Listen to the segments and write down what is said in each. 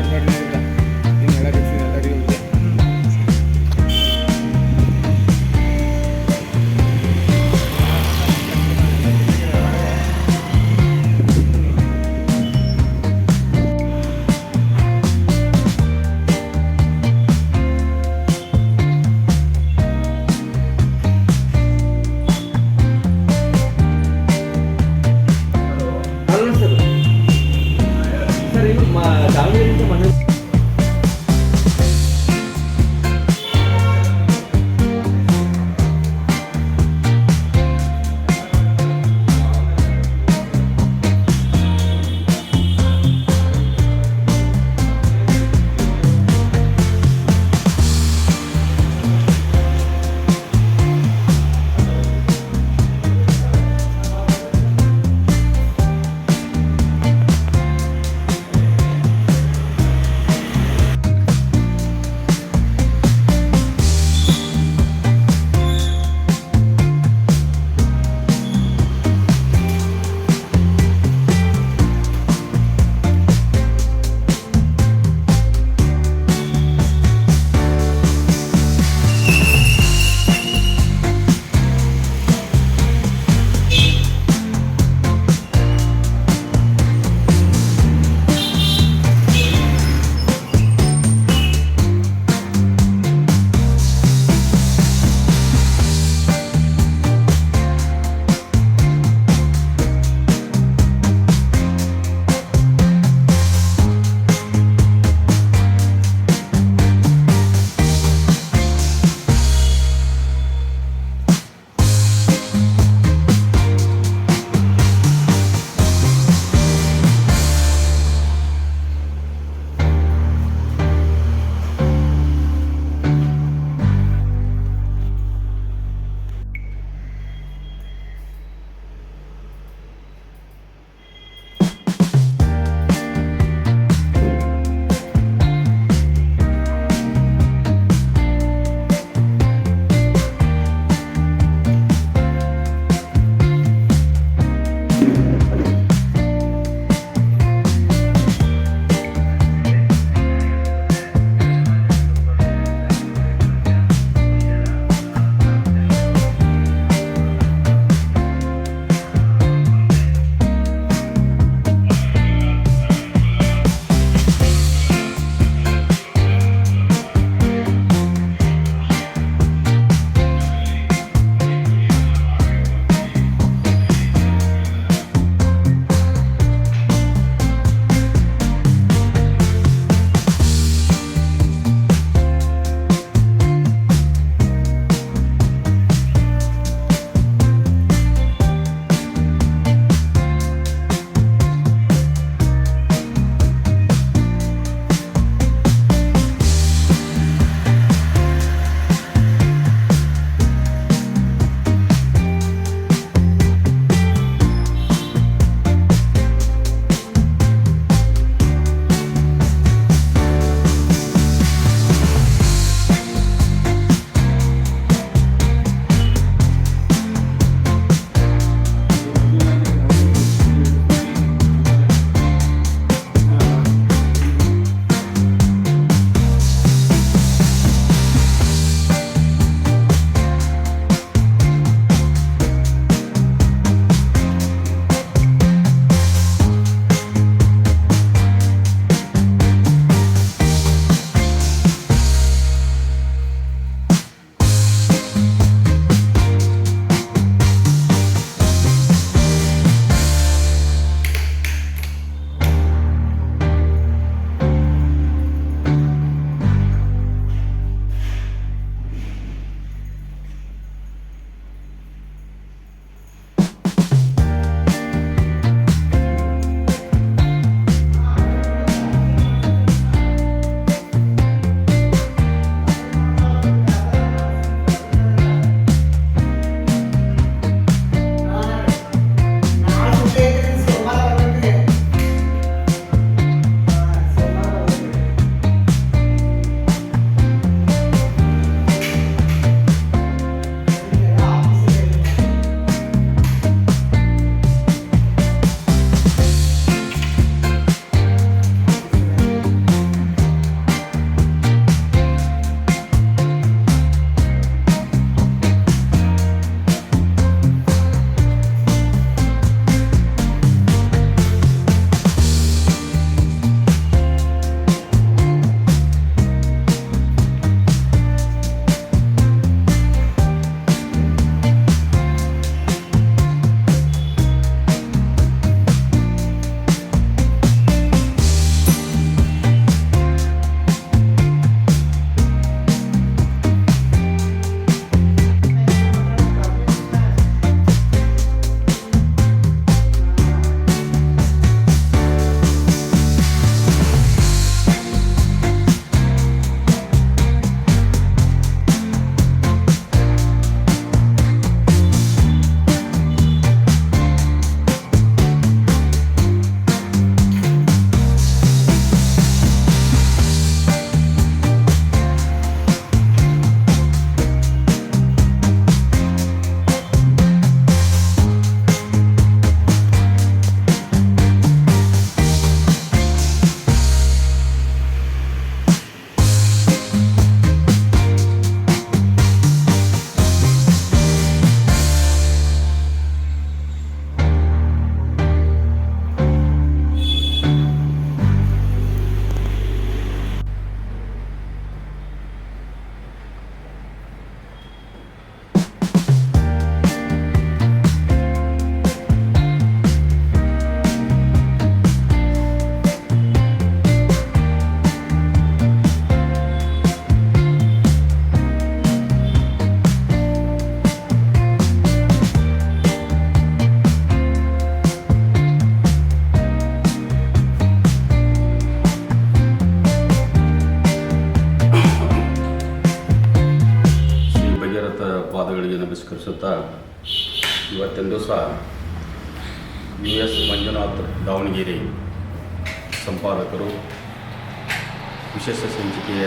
ಕಟ್ಬಾರ್ದಿಲ್ಲ ನೀನು ಎಲ್ಲರಿಗೂ ನಮಸ್ಕರಿಸುತ್ತಾ ಇವತ್ತಿನ ದಿವಸ US ಮಂಜುನಾಥ್ ದಾವಣಗೆರೆ ಸಂಪಾದಕರು, ವಿಶೇಷ ಸಂಚಿಕೆಯ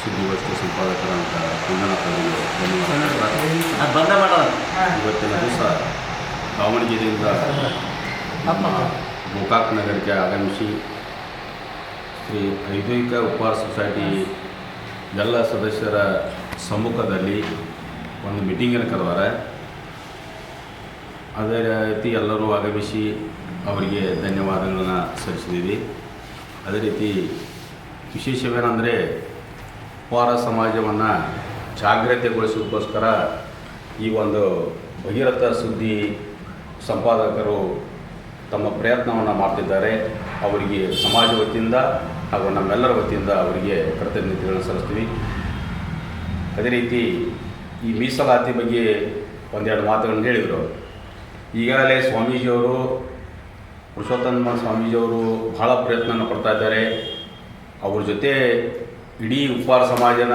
ಸುದ್ದಿಗೋಷ್ಠಿ ಸಂಪಾದಕರಾದಂಥ ಮಂಜುನಾಥ್ ಅವರಿಗೆ ಧನ್ಯವಾದ. ಇವತ್ತಿನ ದಿವಸ ದಾವಣಗೆರೆಯಿಂದ ಗೋಕಾಕ್ ನಗರಕ್ಕೆ ಆಗಮಿಸಿ ಶ್ರೀ ಐದ್ವೈಕ ಉಪಹಾರ ಸೊಸೈಟಿ ಎಲ್ಲ ಸದಸ್ಯರ ಸಮ್ಮುಖದಲ್ಲಿ ಒಂದು ಮೀಟಿಂಗನ್ನು ಕರೆದಾರೆ. ಅದೇ ರೀತಿ ಎಲ್ಲರೂ ಆಗಮಿಸಿ ಅವರಿಗೆ ಧನ್ಯವಾದಗಳನ್ನು ಸಲ್ಲಿಸಿದ್ದೀವಿ. ಅದೇ ರೀತಿ ವಿಶೇಷವೇನೆಂದರೆ ಉಪಹಾರ ಸಮಾಜವನ್ನು ಜಾಗ್ರತೆಗೊಳಿಸೋದಕ್ಕೋಸ್ಕರ ಈ ಒಂದು ಭಗೀರಥ ಸುದ್ದಿ ಸಂಪಾದಕರು ತಮ್ಮ ಪ್ರಯತ್ನವನ್ನು ಮಾಡ್ತಿದ್ದಾರೆ. ಅವರಿಗೆ ಸಮಾಜ ವತಿಯಿಂದ ಹಾಗೂ ನಮ್ಮೆಲ್ಲರ ವತಿಯಿಂದ ಅವರಿಗೆ ಕೃತಜ್ಞತೆಗಳನ್ನು ಸಲ್ಲಿಸ್ತೀವಿ. ಅದೇ ರೀತಿ ಈ ಮೀಸಲಾತಿ ಬಗ್ಗೆ ಒಂದೆರಡು ಮಾತುಗಳನ್ನು ಹೇಳಿದರು. ಈಗಾಗಲೇ ಸ್ವಾಮೀಜಿಯವರು, ಪುರುಷೋತ್ತಮ ಸ್ವಾಮೀಜಿಯವರು ಬಹಳ ಪ್ರಯತ್ನವನ್ನು ಪಡ್ತಾ ಇದ್ದಾರೆ. ಅವ್ರ ಜೊತೆ ಇಡೀ ಉಪಹಾರ ಸಮಾಜನ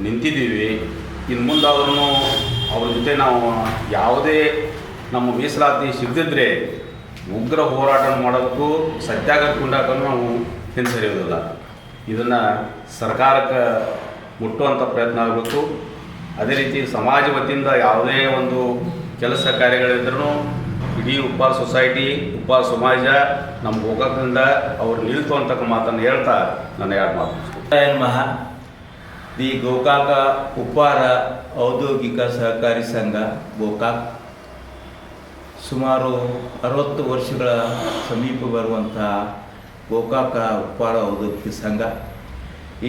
ನಿಂತಿದ್ದೀವಿ. ಇನ್ನು ಮುಂದಾದ್ರೂ ಅವ್ರ ಜೊತೆ ನಾವು ಯಾವುದೇ ನಮ್ಮ ಮೀಸಲಾತಿ ಸಿಗದಿದ್ದರೆ ಉಗ್ರ ಹೋರಾಟ ಮಾಡೋದಕ್ಕೂ ಸತ್ಯಾಗ್ರಹಕ್ಕೂ ನಾವು ಹಿಂಸರಿಯೋದಿಲ್ಲ. ಇದನ್ನು ಸರ್ಕಾರಕ್ಕೆ ಮುಟ್ಟುವಂಥ ಪ್ರಯತ್ನ ಆಗಬೇಕು. ಅದೇ ರೀತಿ ಸಮಾಜ ವತಿಯಿಂದ ಯಾವುದೇ ಒಂದು ಕೆಲಸ ಕಾರ್ಯಗಳಿದ್ರೂ ಇಡೀ ಉಪಹಾರ ಸೊಸೈಟಿ, ಉಪಹಾರ ಸಮಾಜ ನಮ್ಮ ಗೋಕಾಕದಿಂದ ಅವ್ರು ನಿಲ್ತು ಅಂತಕ್ಕ ಮಾತನ್ನು ಹೇಳ್ತಾ ನನ್ನ ಎರಡು ಮಾತು. ದಿ ಗೋಕಾಕ ಉಪಹಾರ ಔದ್ಯೋಗಿಕ ಸಹಕಾರಿ ಸಂಘ ಗೋಕಾಕ್ ಸುಮಾರು 60 ವರ್ಷಗಳ ಸಮೀಪ ಬರುವಂತಹ ಗೋಕಾಕ ಉಪಹಾರ ಔದ್ಯೋಗಿಕ ಸಂಘ.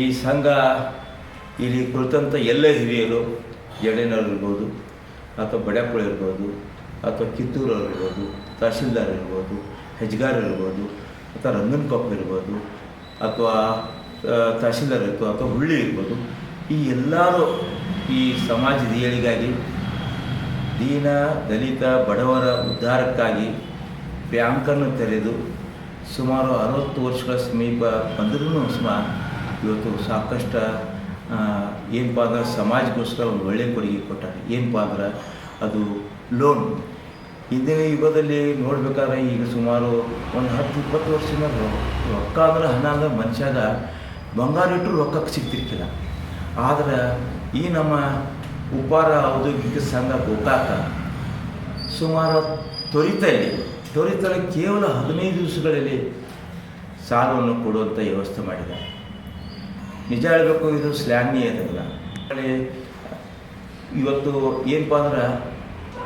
ಈ ಸಂಘ ಇಲ್ಲಿ ಕುಳಿತಂಥ ಎಲ್ಲ ಹಿರಿಯರು, ಜಡೇನವ್ರು ಇರ್ಬೋದು, ಅಥವಾ ಬಡ್ಯಾಪುಳ ಇರ್ಬೋದು, ಅಥವಾ ಕಿತ್ತೂರವ್ರು ಇರ್ಬೋದು, ತಹಶೀಲ್ದಾರ್ ಇರ್ಬೋದು, ಹೆಜ್ಗಾರ್ ಇರ್ಬೋದು, ಅಥವಾ ರಂಗನಕೊಪ್ಪ ಇರ್ಬೋದು, ಅಥವಾ ತಹಶೀಲ್ದಾರ್ ಇರ್ಬೋದು, ಅಥವಾ ಹುಳ್ಳಿ ಇರ್ಬೋದು, ಈ ಎಲ್ಲರೂ ಈ ಸಮಾಜದ ಏಳಿಗಾಗಿ, ದೀನ ದಲಿತ ಬಡವರ ಉದ್ಧಾರಕ್ಕಾಗಿ ಬ್ಯಾಂಕನ್ನು ತೆರೆದು ಸುಮಾರು 60 ವರ್ಷಗಳ ಸಮೀಪ ಬಂದರೂ ಇವತ್ತು ಸಾಕಷ್ಟು ಏನಪ್ಪ ಅಂದ್ರೆ ಸಮಾಜಕ್ಕೋಸ್ಕರ ಒಂದು ಒಳ್ಳೆಯ ಕೊಡುಗೆ ಕೊಟ್ಟಾರೆ. ಏನಪ್ಪ ಅಂದ್ರೆ ಅದು ಲೋನ್. ಇಂದಿನ ಯುಗದಲ್ಲಿ ನೋಡಬೇಕಾದ್ರೆ ಈಗ ಸುಮಾರು ಒಂದು 10-20 ವರ್ಷದಿಂದ ರೊಕ್ಕ ಅಂದ್ರೆ ಹಣ ಅಂದ್ರೆ ಮನುಷ್ಯಾಗ ಬಂಗಾರ ಇಟ್ಟರು ರೊಕ್ಕಕ್ಕೆ ಸಿಗ್ತಿರ್ಕಿಲ್ಲ. ಆದರೆ ಈ ನಮ್ಮ ಉಪಹಾರ ಔದ್ಯೋಗಿಕ ಸಂಘ ಗೋಕಾಕ ಸುಮಾರು ತ್ವರಿತಲ್ಲಿ ಕೇವಲ 15 ದಿವಸಗಳಲ್ಲಿ ಸಾಲವನ್ನು ಕೊಡುವಂಥ ವ್ಯವಸ್ಥೆ ಮಾಡಿದ್ದಾರೆ. ನಿಜ ಹೇಳಬೇಕು, ಇದು ಶ್ಲಾಘನೀಯ ಅದಲ್ಲ. ಇವತ್ತು ಏನಪ್ಪ ಅಂದ್ರೆ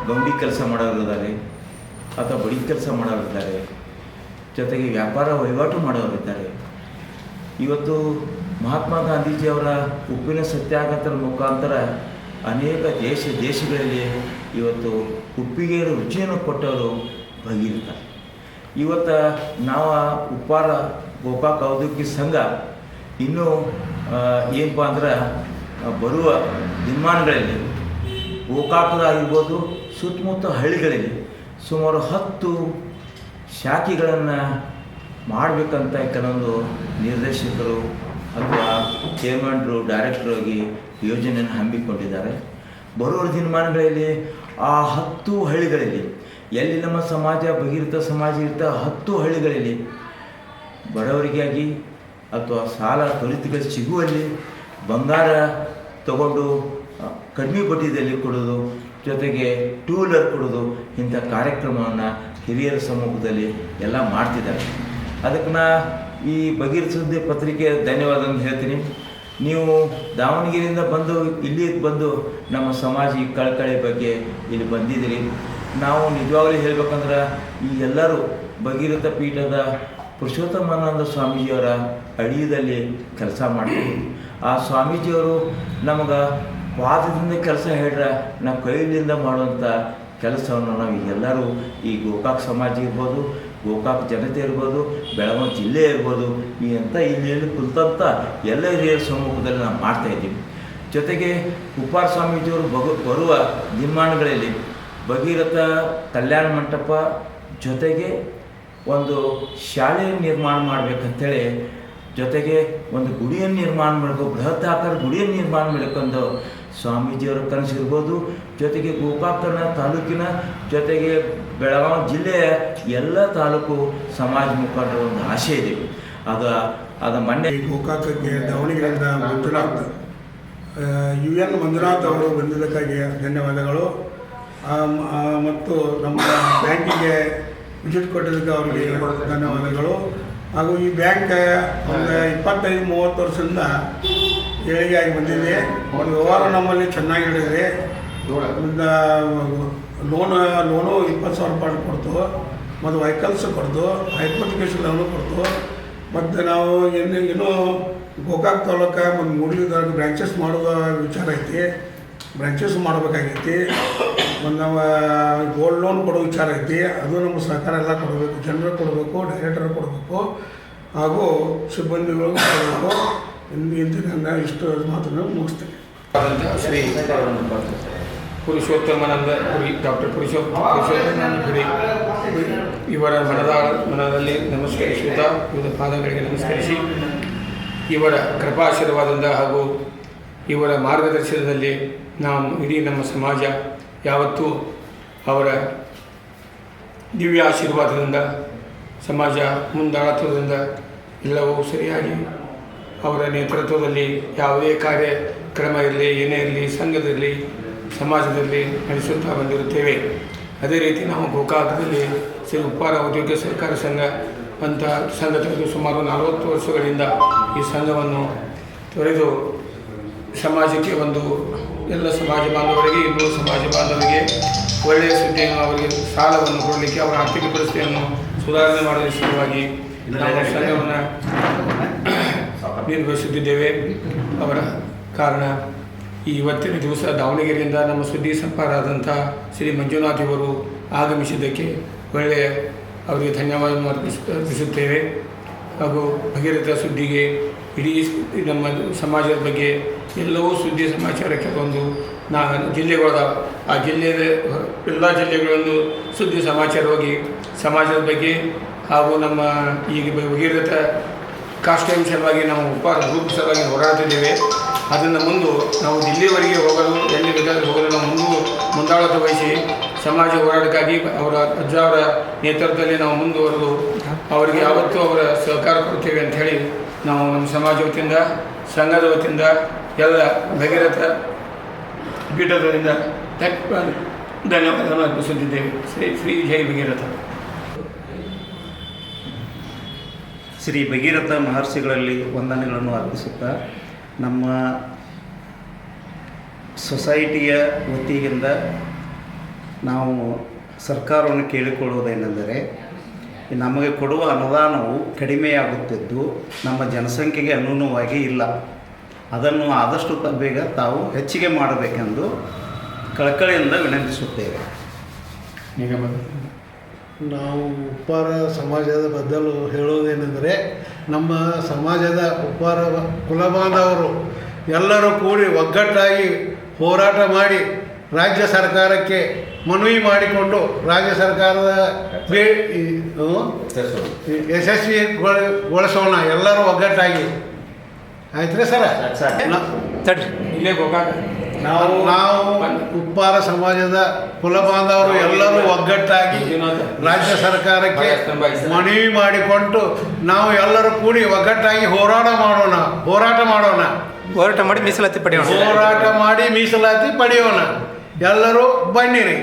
ಗೌಂಡಿ ಕೆಲಸ ಮಾಡೋರಿದ್ದಾರೆ, ಅಥವಾ ಬಡಿ ಕೆಲಸ ಮಾಡೋರಿದ್ದಾರೆ, ಜೊತೆಗೆ ವ್ಯಾಪಾರ ವಹಿವಾಟು ಮಾಡೋರಿದ್ದಾರೆ. ಇವತ್ತು ಮಹಾತ್ಮ ಗಾಂಧೀಜಿಯವರ ಉಪ್ಪಿನ ಸತ್ಯಾಗ್ರಹದ ಮುಖಾಂತರ ಅನೇಕ ದೇಶಗಳಲ್ಲಿ ಇವತ್ತು ಉಪ್ಪಿಗೆ ರುಚಿಯನ್ನು ಕೊಟ್ಟವರು ಭಗೀರಥ. ಇವತ್ತು ನಾವು ಉಪಹಾರ ಗೋಕಾಕ್ ಔದ್ಯೋಗಿಕ ಸಂಘ ಇನ್ನೂ ಏನಪ್ಪ ಅಂದ್ರೆ ಬರುವ ದಿನಮಾನಗಳಲ್ಲಿ ಗೋಕಾಕದಾಗಿರ್ಬೋದು, ಸುತ್ತಮುತ್ತ ಹಳ್ಳಿಗಳಲ್ಲಿ ಸುಮಾರು 10 ಶಾಖೆಗಳನ್ನು ಮಾಡಬೇಕಂತ ಕೆಲವೊಂದು ನಿರ್ದೇಶಕರು ಅಥವಾ ಚೇರ್ಮನ್ರು, ಡೈರೆಕ್ಟರ್ ಆಗಿ ಯೋಜನೆಯನ್ನು ಹಮ್ಮಿಕೊಂಡಿದ್ದಾರೆ. ಬರುವ ದಿನಮಾನಗಳಲ್ಲಿ ಆ 10 ಹಳ್ಳಿಗಳಲ್ಲಿ ಎಲ್ಲಿ ನಮ್ಮ ಸಮಾಜ ಭಗೀರಥ ಸಮಾಜ ಇರ್ತ 10 ಹಳ್ಳಿಗಳಲ್ಲಿ ಬಡವರಿಗಾಗಿ ಅಥವಾ ಸಾಲ ತ್ವರಿತಗಳು ಸಿಗುವಲ್ಲಿ ಬಂಗಾರ ತಗೊಂಡು ಕಡಿಮೆ ಬಡ್ಡಿಯಲ್ಲಿ ಕೊಡೋದು, ಜೊತೆಗೆ 2 ವೀಲರ್ ಕೊಡೋದು, ಇಂಥ ಕಾರ್ಯಕ್ರಮವನ್ನು ಹಿರಿಯರ ಸಮ್ಮುಖದಲ್ಲಿ ಎಲ್ಲ ಮಾಡ್ತಿದ್ದಾರೆ. ಅದಕ್ಕೆ ನಾ ಈ ಭಗೀರಥ ಸುದ್ದಿ ಪತ್ರಿಕೆ ಧನ್ಯವಾದ ಅಂತ ಹೇಳ್ತೀನಿ. ನೀವು ದಾವಣಗೆರೆಯಿಂದ ಬಂದು ಇಲ್ಲಿ ಬಂದು ನಮ್ಮ ಸಮಾಜ ಕಳಕಳಿ ಬಗ್ಗೆ ಇಲ್ಲಿ ಬಂದಿದ್ದೀರಿ. ನಾವು ನಿಜವಾಗಲೂ ಹೇಳ್ಬೇಕಂದ್ರೆ ಈ ಎಲ್ಲರೂ ಭಗೀರಥ ಪೀಠದ ಪುರುಷೋತ್ತಮಾನಂದ ಸ್ವಾಮೀಜಿಯವರ ಅಡಿಯಲ್ಲಿ ಕೆಲಸ ಮಾಡ್ತೀವಿ. ಆ ಸ್ವಾಮೀಜಿಯವರು ನಮಗೆ ಪಾದದಿಂದ ಕೆಲಸ ಹೇಳ್ರೆ ನಾವು ಕೈಲಿಂದ ಮಾಡುವಂಥ ಕೆಲಸವನ್ನು ನಾವು ಎಲ್ಲರೂ ಈ ಗೋಕಾಕ್ ಸಮಾಜ ಇರ್ಬೋದು, ಗೋಕಾಕ್ ಜನತೆ ಇರ್ಬೋದು, ಬೆಳಗಾವಿ ಜಿಲ್ಲೆ ಇರ್ಬೋದು, ಈ ಅಂತ ಇಲ್ಲಿ ಕುಳಿತಂಥ ಎಲ್ಲ ಹಿರಿಯರ ಸಮ್ಮುಖದಲ್ಲಿ ನಾವು ಮಾಡ್ತಾಯಿದ್ದೀವಿ. ಜೊತೆಗೆ ಉಪಹಾರ ಸ್ವಾಮೀಜಿಯವರು ಬರುವ ದಿನಮಾನಗಳಲ್ಲಿ ಭಗೀರಥ ಕಲ್ಯಾಣ ಮಂಟಪ ಜೊತೆಗೆ ಒಂದು ಶಾಲೆ ನಿರ್ಮಾಣ ಮಾಡಬೇಕಂತೇಳಿ, ಜೊತೆಗೆ ಒಂದು ಗುಡಿಯನ್ನು ನಿರ್ಮಾಣ ಮಾಡಬೇಕು, ಬೃಹತ್ ಆಕಾರ ಗುಡಿಯನ್ನು ನಿರ್ಮಾಣ ಮಾಡಬೇಕಂದು ಸ್ವಾಮೀಜಿಯವರ ಕನಸಿರ್ಬೋದು, ಜೊತೆಗೆ ಗೋಕಾಕನ ತಾಲೂಕಿನ ಜೊತೆಗೆ ಬೆಳಗಾವಿ ಜಿಲ್ಲೆಯ ಎಲ್ಲ ತಾಲೂಕು ಸಮಾಜ ಮುಖಂಡರ ಒಂದು ಆಶೆ ಇದೆ. ಅದು ಮೊನ್ನೆ ಗೋಕಾಕಕ್ಕೆ ದಾವಣಗೆರೆಯಿಂದ ಮಂಜುನಾಥ್ UN ಮಂಜುನಾಥ್ ಅವರು ಬಂದಿದ್ದಕ್ಕಾಗಿ ಧನ್ಯವಾದಗಳು. ಮತ್ತು ನಮ್ಮ ಬ್ಯಾಂಕಿಗೆ ವಿಸಿಟ್ ಕೊಟ್ಟಿದ್ದಕ್ಕೆ ಅವರಿಗೆ ಧನ್ಯವಾದಗಳು. ಹಾಗೂ ಈ ಬ್ಯಾಂಕ್ ಒಂದು 25-30 ವರ್ಷದಿಂದ ಏಳಿಗೆಯಾಗಿ ಬಂದಿದೆ. ಒಂದು ವ್ಯವಹಾರ ನಮ್ಮಲ್ಲಿ ಚೆನ್ನಾಗಿ ನಡೆದಿದೆ. ಒಂದು ಲೋನು 20,000 ರೂಪಾಯಿ ಕೊಡ್ತು, ಮತ್ತು ವೆಹಿಕಲ್ಸ್ ಕೊಡ್ತು, ಹೈಪೋಥಿಕೇಶನ್ ಲೋನು ಕೊಡ್ತು. ಮತ್ತು ನಾವು ಇನ್ನೂ ಗೋಕಾಕ್ ತಾಲೂಕು ಮತ್ತು ಮೂಡಲಿದಾಗ ಬ್ರಾಂಚಸ್ ಮಾಡೋದು ವಿಚಾರ ಐತಿ. ಬ್ರಾಂಚಸ್ ಮಾಡಬೇಕಾಗೈತಿ. ಮತ್ತು ನಾವು ಗೋಲ್ಡ್ ಲೋನ್ ಕೊಡೋ ವಿಚಾರ ಐತಿ. ಅದು ನಮ್ಮ ಸಹಕಾರ ಎಲ್ಲ ಕೊಡಬೇಕು, ಜನರು ಕೊಡಬೇಕು, ಡೈರೆಕ್ಟರ್ ಕೊಡಬೇಕು, ಹಾಗೂ ಸಿಬ್ಬಂದಿಗಳು ಕೊಡಬೇಕು. ಇಂದಿನ ಇಷ್ಟು ಮಾತನ್ನು ಮುಗಿಸ್ತೇನೆ. ಶ್ರೀ ಪುರುಷೋತ್ತಮಾನಂದ ಪುರಿ, ಡಾಕ್ಟರ್ ಪುರುಷೋತ್ತಮಾನಂದ ಪುರಿ ಇವರ ಮನದಲ್ಲಿ ನಮಸ್ಕರಿಸುತ್ತಾ ಇವರ ಪಾದಗಳಿಗೆ ನಮಸ್ಕರಿಸಿ, ಇವರ ಕೃಪಾಶೀರ್ವಾದದಿಂದ ಹಾಗೂ ಇವರ ಮಾರ್ಗದರ್ಶನದಲ್ಲಿ ನಾವು ಇಡೀ ನಮ್ಮ ಸಮಾಜ ಯಾವತ್ತೂ ಅವರ ದಿವ್ಯ ಆಶೀರ್ವಾದದಿಂದ ಸಮಾಜ ಮುಂದಾಳತ್ವದಿಂದ ಎಲ್ಲವೂ ಸರಿಯಾಗಿ ಅವರ ನೇತೃತ್ವದಲ್ಲಿ ಯಾವುದೇ ಕಾರ್ಯಕ್ರಮ ಇರಲಿ, ಏನೇ ಇರಲಿ, ಸಂಘದಲ್ಲಿ, ಸಮಾಜದಲ್ಲಿ ನಡೆಸುತ್ತಾ ಬಂದಿರುತ್ತೇವೆ. ಅದೇ ರೀತಿ ನಾವು ಗೋಕಾಕದಲ್ಲಿ ಶ್ರೀ ಉಪ್ಪಾರ ಔದ್ಯೋಗಿಕ ಸಹಕಾರ ಸಂಘ ಅಂತ ಸಂಘ ತೆಗೆದು ಸುಮಾರು 40 ವರ್ಷಗಳಿಂದ ಈ ಸಂಘವನ್ನು ತೊರೆದು ಸಮಾಜಕ್ಕೆ ಒಂದು ಎಲ್ಲ ಸಮಾಜ ಬಾಂಧವರಿಗೆ, ಇನ್ನೂ ಸಮಾಜ ಬಾಂಧವರಿಗೆ ಒಳ್ಳೆಯ ಸುದ್ದಿಯನ್ನು, ಅವರಿಗೆ ಸಾಲವನ್ನು ಕೊಡಲಿಕ್ಕೆ, ಅವರ ಆರ್ಥಿಕ ಪರಿಸ್ಥಿತಿಯನ್ನು ಸುಧಾರಣೆ ಮಾಡುವ ಸಲುವಾಗಿ ನಾವು ಸಂಘವನ್ನು ನಿರ್ವಹಿಸುತ್ತಿದ್ದೇವೆ. ಅವರ ಕಾರಣ ಈ ಇವತ್ತಿನ ದಿವಸ ದಾವಣಗೆರೆಯಿಂದ ನಮ್ಮ ಸುದ್ದಿ ಸಂಪಾದಕರಾದಂಥ ಶ್ರೀ ಮಂಜುನಾಥ್ ಇವರು ಆಗಮಿಸಿದ್ದಕ್ಕೆ ಒಳ್ಳೆಯ ಅವರಿಗೆ ಧನ್ಯವಾದವನ್ನು ಅರ್ಪಿಸುತ್ತೇವೆ. ಹಾಗೂ ಭಗೀರಥ ಸುದ್ದಿಗೆ ಇಡೀ ನಮ್ಮ ಸಮಾಜದ ಬಗ್ಗೆ ಎಲ್ಲವೂ ಸುದ್ದಿ ಸಮಾಚಾರಕ್ಕೆ ಬಂದು ಜಿಲ್ಲೆಗಳ ಆ ಜಿಲ್ಲೆಯ ಎಲ್ಲ ಜಿಲ್ಲೆಗಳನ್ನು ಸುದ್ದಿ ಸಮಾಚಾರವಾಗಿ ಸಮಾಜದ ಬಗ್ಗೆ ಹಾಗೂ ನಮ್ಮ ಈಗ ಭಗೀರಥ ಕಾಸ್ಟ್ಯೂಮ್ ಸಲುವಾಗಿ ನಾವು ಉಪ್ಪಾರ ಗ್ರೂಪ್ ಸಲುವಾಗಿ ಹೋರಾಡ್ತಿದ್ದೇವೆ. ಅದನ್ನು ನಾವು ದಿಲ್ಲಿವರೆಗೆ ಹೋಗಲು, ಎಲ್ಲಿ ಬೇಕಾದರೂ ಹೋಗಲು ನಾವು ಮುಂದಾಳತ್ವ ವಹಿಸಿ ಸಮಾಜ ಹೋರಾಟಕ್ಕಾಗಿ ಅವರ ಅಜ್ಜ ಅವರ ನೇತೃತ್ವದಲ್ಲಿ ನಾವು ಮುಂದುವರೆದು ಅವರಿಗೆ ಯಾವತ್ತೂ ಅವರ ಸಹಕಾರ ಕೊಡ್ತೇವೆ ಅಂಥೇಳಿ ನಾವು ನಮ್ಮ ಸಮಾಜ ವತಿಯಿಂದ, ಸಂಘದ ವತಿಯಿಂದ, ಎಲ್ಲ ಭಗೀರಥ ಪೀಠದಿಂದ ಧನ್ಯವಾದಗಳನ್ನು ಅರ್ಪಿಸುತ್ತಿದ್ದೇವೆ. ಶ್ರೀ ಜೈ ಭಗೀರಥ. ಶ್ರೀ ಭಗೀರಥ ಮಹರ್ಷಿಗಳಲ್ಲಿ ವಂದನೆಗಳನ್ನು ಅರ್ಪಿಸುತ್ತಾ, ನಮ್ಮ ಸೊಸೈಟಿಯ ವತಿಯಿಂದ ನಾವು ಸರ್ಕಾರವನ್ನು ಕೇಳಿಕೊಳ್ಳುವುದೇನೆಂದರೆ, ನಮಗೆ ಕೊಡುವ ಅನುದಾನವು ಕಡಿಮೆಯಾಗುತ್ತಿದ್ದು ನಮ್ಮ ಜನಸಂಖ್ಯೆಗೆ ಅನುಗುಣವಾಗಿ ಇಲ್ಲ. ಅದನ್ನು ಆದಷ್ಟು ಬೇಗ ತಾವು ಹೆಚ್ಚಿಗೆ ಮಾಡಬೇಕೆಂದು ಕಳಕಳಿಯಿಂದ ವಿನಂತಿಸುತ್ತೇವೆ. ನಾವು ಉಪ್ಪಾರ ಸಮಾಜದ ಬದಲು ಹೇಳುವುದೇನೆಂದರೆ, ನಮ್ಮ ಸಮಾಜದ ಉಪ್ಪಾರ ಕುಲಬಾಂಧವರು ಎಲ್ಲರೂ ಕೂಡಿ ಒಗ್ಗಟ್ಟಾಗಿ ಹೋರಾಟ ಮಾಡಿ ರಾಜ್ಯ ಸರ್ಕಾರಕ್ಕೆ ಮನವಿ ಮಾಡಿಕೊಂಡು ರಾಜ್ಯ ಸರ್ಕಾರದ ಯಶಸ್ವಿಗೊಳಿಸೋಣ, ಎಲ್ಲರೂ ಒಗ್ಗಟ್ಟಾಗಿ. ಆಯ್ತು ರೀ ಸರ? ಇಲ್ಲೇ ಗೋಕಾಕ ನಾವು ಉಪ್ಪಾರ ಸಮಾಜದ ಕುಲಬಾಂಧವರು ಎಲ್ಲರೂ ಒಗ್ಗಟ್ಟಾಗಿ ರಾಜ್ಯ ಸರ್ಕಾರಕ್ಕೆ ಮನವಿ ಮಾಡಿಕೊಂಡು ನಾವು ಎಲ್ಲರೂ ಕೂಡಿ ಒಗ್ಗಟ್ಟಾಗಿ ಹೋರಾಟ ಮಾಡಿ ಮೀಸಲಾತಿ ಪಡೆಯೋಣ. ಎಲ್ಲರೂ ಬನ್ನಿರಿ.